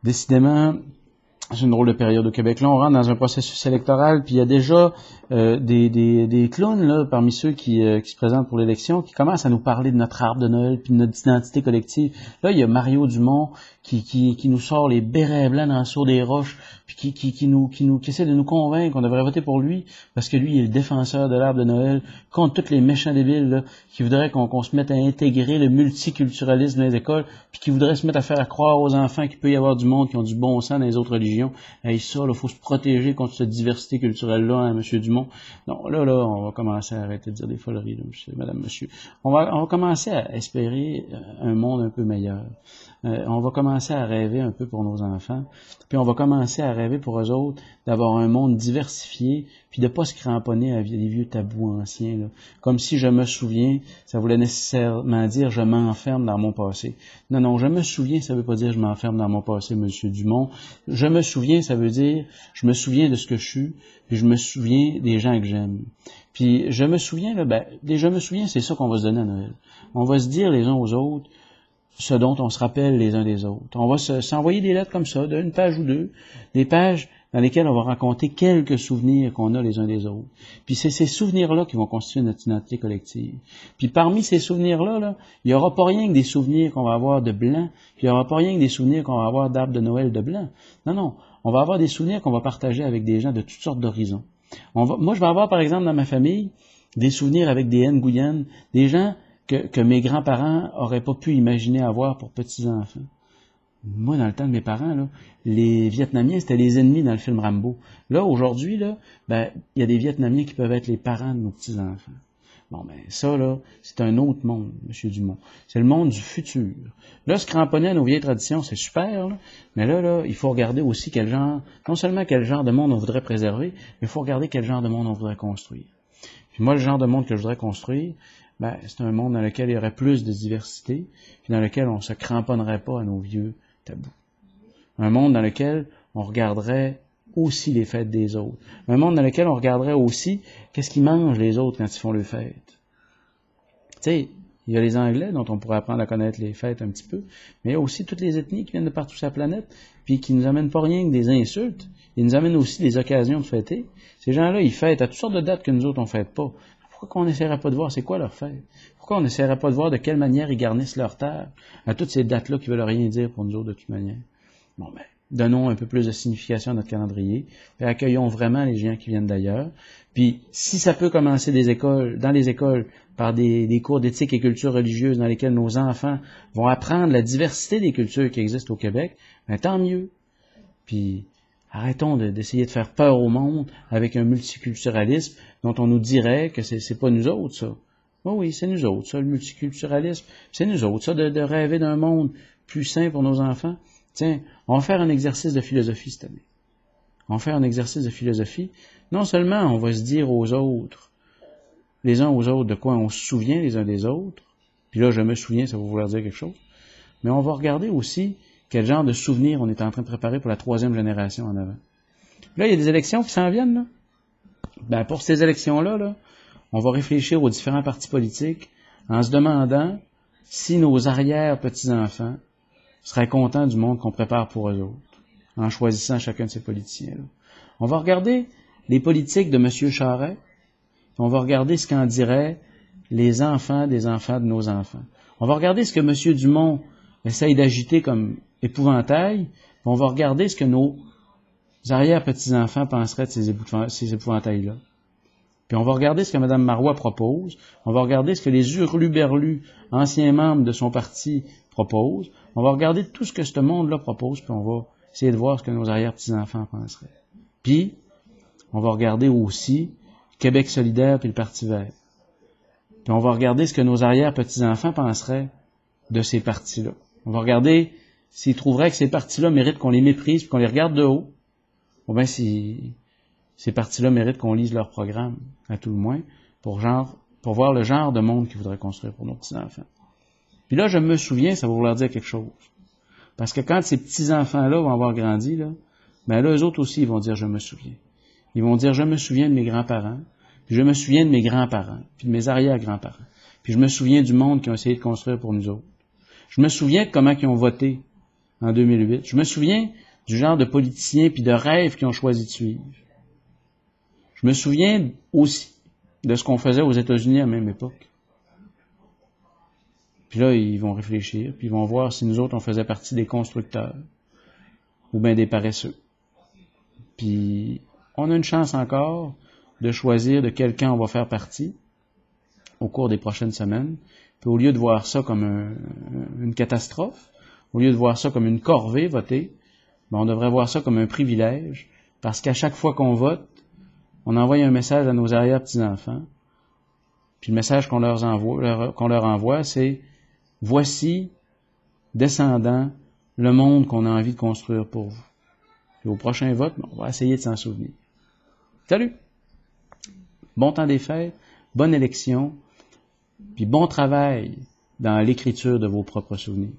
Décidément, c'est une drôle de période au Québec. Là, on rentre dans un processus électoral, puis il y a déjà des clowns là, parmi ceux qui se présentent pour l'élection, qui commencent à nous parler de notre arbre de Noël, puis de notre identité collective. Là, il y a Mario Dumont qui nous sort les bérets blancs dans le saut des roches, puis qui essaie de nous convaincre qu'on devrait voter pour lui, parce que lui, il est le défenseur de l'arbre de Noël, contre tous les méchants débiles là, qui voudraient qu'on se mette à intégrer le multiculturalisme dans les écoles, puis qui voudraient se mettre à faire croire aux enfants qu'il peut y avoir du monde qui ont du bon sens dans les autres religions. Hey, ça, il faut se protéger contre cette diversité culturelle-là, hein, M. Dumont. Non, là, on va commencer à arrêter de dire des foleries, là, madame, monsieur. On va commencer à espérer un monde un peu meilleur. On va commencer à rêver un peu pour nos enfants, puis on va commencer à rêver pour eux autres d'avoir un monde diversifié, puis de pas se cramponner à des vieux tabous anciens, là. Comme si je me souviens, ça voulait nécessairement dire je m'enferme dans mon passé. Non, je me souviens, ça veut pas dire je m'enferme dans mon passé, Monsieur Dumont. Je me souviens, ça veut dire je me souviens de ce que je suis, puis je me souviens des gens que j'aime. Puis je me souviens, là, je me souviens, c'est ça qu'on va se donner à Noël. On va se dire les uns aux autres ce dont on se rappelle les uns des autres. On va s'envoyer des lettres comme ça, d'une page ou deux, des pages dans lesquelles on va raconter quelques souvenirs qu'on a les uns des autres. Puis c'est ces souvenirs-là qui vont constituer notre identité collective. Puis parmi ces souvenirs-là, là, il n'y aura pas rien que des souvenirs qu'on va avoir de blanc, puis il n'y aura pas rien que des souvenirs qu'on va avoir d'arbre de Noël de blanc. Non, on va avoir des souvenirs qu'on va partager avec des gens de toutes sortes d'horizons. Moi, je vais avoir, par exemple, dans ma famille, des souvenirs avec des Nguyen, des gens que mes grands-parents auraient pas pu imaginer avoir pour petits-enfants. Moi, dans le temps de mes parents, là, les Vietnamiens, c'était les ennemis dans le film Rambo. Là, aujourd'hui, là, il y a des Vietnamiens qui peuvent être les parents de nos petits-enfants. Bon, ça, là, c'est un autre monde, M. Dumont. C'est le monde du futur. Là, se cramponner à nos vieilles traditions, c'est super, là, mais là, il faut regarder aussi non seulement quel genre de monde on voudrait préserver, mais il faut regarder quel genre de monde on voudrait construire. Puis moi, le genre de monde que je voudrais construire, c'est un monde dans lequel il y aurait plus de diversité, puis dans lequel on ne se cramponnerait pas à nos vieux tabous. Un monde dans lequel on regarderait aussi les fêtes des autres. Un monde dans lequel on regarderait aussi qu'est-ce qu'ils mangent les autres quand ils font leurs fêtes. Tu sais, il y a les Anglais dont on pourrait apprendre à connaître les fêtes un petit peu, mais il y a aussi toutes les ethnies qui viennent de partout sur la planète, puis qui nous amènent pas rien que des insultes, ils nous amènent aussi des occasions de fêter. Ces gens-là, ils fêtent à toutes sortes de dates que nous autres, on fête pas. Pourquoi on n'essaierait pas de voir c'est quoi leur fête? Pourquoi on n'essaierait pas de voir de quelle manière ils garnissent leur table à toutes ces dates-là qui veulent rien dire pour nous autres de toute manière? Bon, donnons un peu plus de signification à notre calendrier, et accueillons vraiment les gens qui viennent d'ailleurs. Puis, si ça peut commencer dans les écoles, par des cours d'éthique et culture religieuse dans lesquels nos enfants vont apprendre la diversité des cultures qui existent au Québec, tant mieux. Puis, arrêtons d'essayer de faire peur au monde avec un multiculturalisme dont on nous dirait que c'est pas nous autres, ça. Oui, c'est nous autres, ça, le multiculturalisme. C'est nous autres, ça, de rêver d'un monde plus sain pour nos enfants. Tiens, on va faire un exercice de philosophie cette année. On va faire un exercice de philosophie. Non seulement on va se dire aux autres, les uns aux autres, de quoi on se souvient les uns des autres, puis là, je me souviens, ça va vouloir dire quelque chose, mais on va regarder aussi quel genre de souvenirs on est en train de préparer pour la 3e génération en avant. Là, il y a des élections qui s'en viennent, là. Pour ces élections-là, on va réfléchir aux différents partis politiques en se demandant si nos arrière-petits-enfants seraient contents du monde qu'on prépare pour eux autres, en choisissant chacun de ces politiciens-là. On va regarder les politiques de M. Charest, on va regarder ce qu'en diraient les enfants des enfants de nos enfants. On va regarder ce que M. Dumont essaye d'agiter comme épouvantail, on va regarder ce que nos arrière-petits-enfants penseraient de ces épouvantails-là. Puis on va regarder ce que Mme Marois propose, on va regarder ce que les hurluberlus, anciens membres de son parti, proposent, on va regarder tout ce que ce monde-là propose, puis on va essayer de voir ce que nos arrière-petits-enfants penseraient. Puis, on va regarder aussi Québec solidaire puis le Parti vert. Puis on va regarder ce que nos arrière-petits-enfants penseraient de ces partis-là. On va regarder s'ils trouveraient que ces partis-là méritent qu'on les méprise puis qu'on les regarde de haut, ou bien si ces partis-là méritent qu'on lise leur programme, à tout le moins, pour voir le genre de monde qu'ils voudraient construire pour nos petits-enfants. Puis là, je me souviens, ça va vouloir dire quelque chose. Parce que quand ces petits-enfants-là vont avoir grandi, là, eux autres aussi, ils vont dire « je me souviens ». Ils vont dire « je me souviens de mes grands-parents », puis je me souviens de mes grands-parents, puis de mes arrière-grands-parents, puis je me souviens du monde qu'ils ont essayé de construire pour nous autres. Je me souviens de comment ils ont voté en 2008. Je me souviens du genre de politiciens puis de rêves qu'ils ont choisi de suivre. Je me souviens aussi de ce qu'on faisait aux États-Unis à la même époque. Puis là, ils vont réfléchir, puis ils vont voir si nous autres, on faisait partie des constructeurs ou bien des paresseux. Puis, on a une chance encore de choisir de quel camp on va faire partie au cours des prochaines semaines. Puis au lieu de voir ça comme une catastrophe, au lieu de voir ça comme une corvée, voter, ben on devrait voir ça comme un privilège, parce qu'à chaque fois qu'on vote, on envoie un message à nos arrière-petits-enfants. Puis le message qu'on leur envoie, c'est « Voici, descendants, le monde qu'on a envie de construire pour vous. » Puis au prochain vote, on va essayer de s'en souvenir. Salut! Bon temps des fêtes, bonne élection, puis bon travail dans l'écriture de vos propres souvenirs.